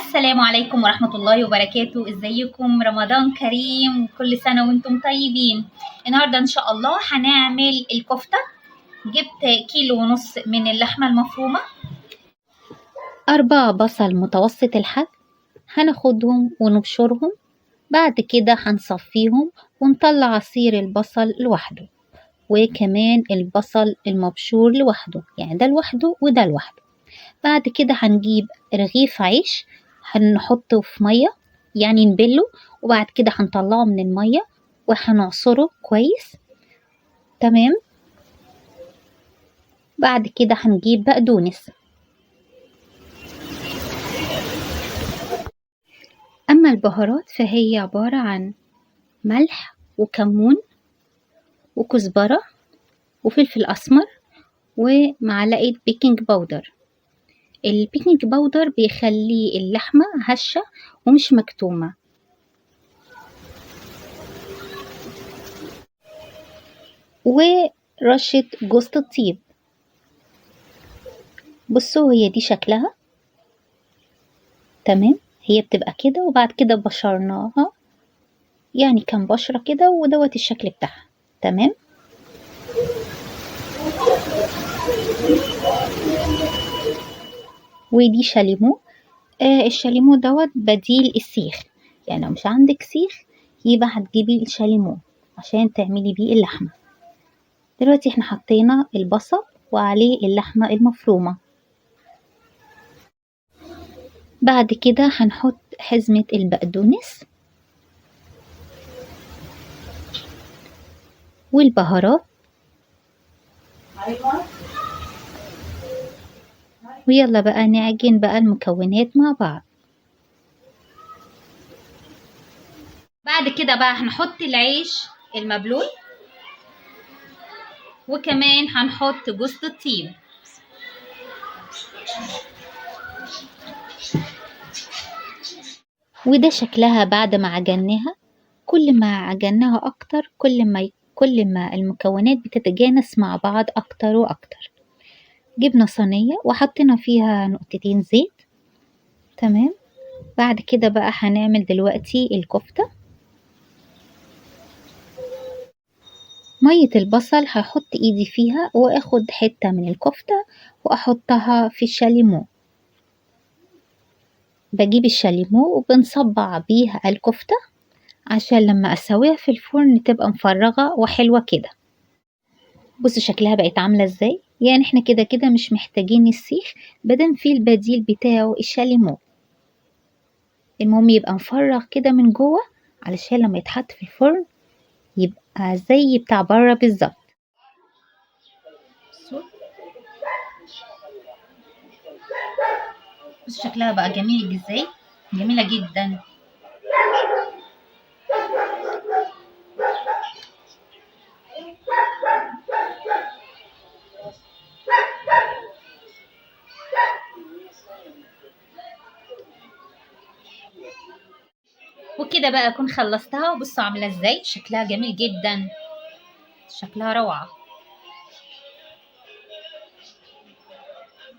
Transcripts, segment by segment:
السلام عليكم ورحمة الله وبركاته. ازيكم؟ رمضان كريم وكل سنة وانتم طيبين. النهاردة ان شاء الله هنعمل الكفتة. جبت 1.5 كيلو من اللحمة المفرومة، 4 بصل متوسط الحجم، هناخدهم ونبشرهم. بعد كده هنصفيهم ونطلع عصير البصل لوحده، وكمان البصل المبشور لوحده، يعني ده لوحده وده لوحده. بعد كده هنجيب رغيف عيش هنحطه في مية، يعني نبله، وبعد كده هنطلعه من المية وهنعصره كويس. تمام. بعد كده هنجيب بقدونس. أما البهارات فهي عبارة عن ملح وكمون وكزبرة وفلفل أسمر ومعلقة بيكنج باودر. البيكنج باودر بيخلي اللحمة هشة ومش مكتومة. ورشة جوز الطيب. بصوا هي دي شكلها. تمام، هي بتبقى كده، وبعد كده بشرناها يعني كان بشرة كده، ودوت الشكل بتاعها. تمام. ودي شاليمو. الشاليمو دوت بديل السيخ، يعني لو مش عندك سيخ يبقى هتجيبي الشاليمو عشان تعملي بيه اللحمة. دلوقتي احنا حطينا البصل وعليه اللحمة المفرومة. بعد كده هنحط حزمة البقدونس والبهارات، ويلا بقى نعجن بقى المكونات مع بعض. بعد كده بقى هنحط العيش المبلول، وكمان هنحط جوز الطيب. وده شكلها بعد ما عجناها. كل ما عجناها اكتر كل ما المكونات بتتجانس مع بعض اكتر واكتر. جبنا صينية وحطينا فيها نقطتين زيت. تمام. بعد كده بقى هنعمل دلوقتي الكفتة. مية البصل هحط ايدي فيها واخد حتة من الكفتة واحطها في الشاليمو. بجيب الشاليمو وبنصبع بيها الكفتة عشان لما اسويها في الفرن تبقى مفرغة وحلوة كده. بصوا شكلها بقت عاملة ازاي. يعني احنا كده كده مش محتاجين السيخ بدل في البديل بتاعه الشاليمو. المهم يبقى مفرغ كده من جوه علشان لما يتحط في الفرن يبقى زي بتاع بره بالظبط. بص شكلها بقى جميل ازاي، جميلة جدا. وكده بقى اكون خلصتها. وبصوا عاملة ازاي، شكلها جميل جدا، شكلها روعة.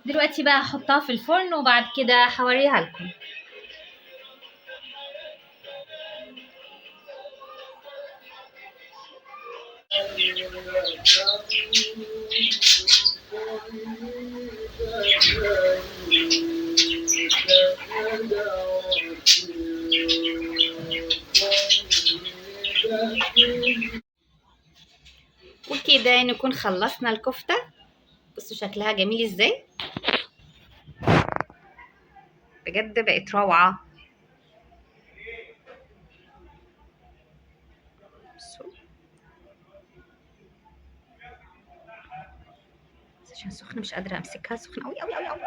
دلوقتي بقى هحطها في الفرن وبعد كده هوريها لكم. وكده نكون خلصنا الكفتة. بصوا شكلها جميل ازاي، بجد بقت روعة. بصوا عشان سخنة مش قادرة امسكها، سخنة قوي قوي قوي قوي.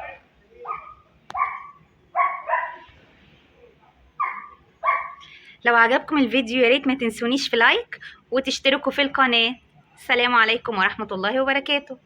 لو عجبكم الفيديو يا ريت ما تنسونيش في لايك وتشتركوا في القناة. السلام عليكم ورحمة الله وبركاته.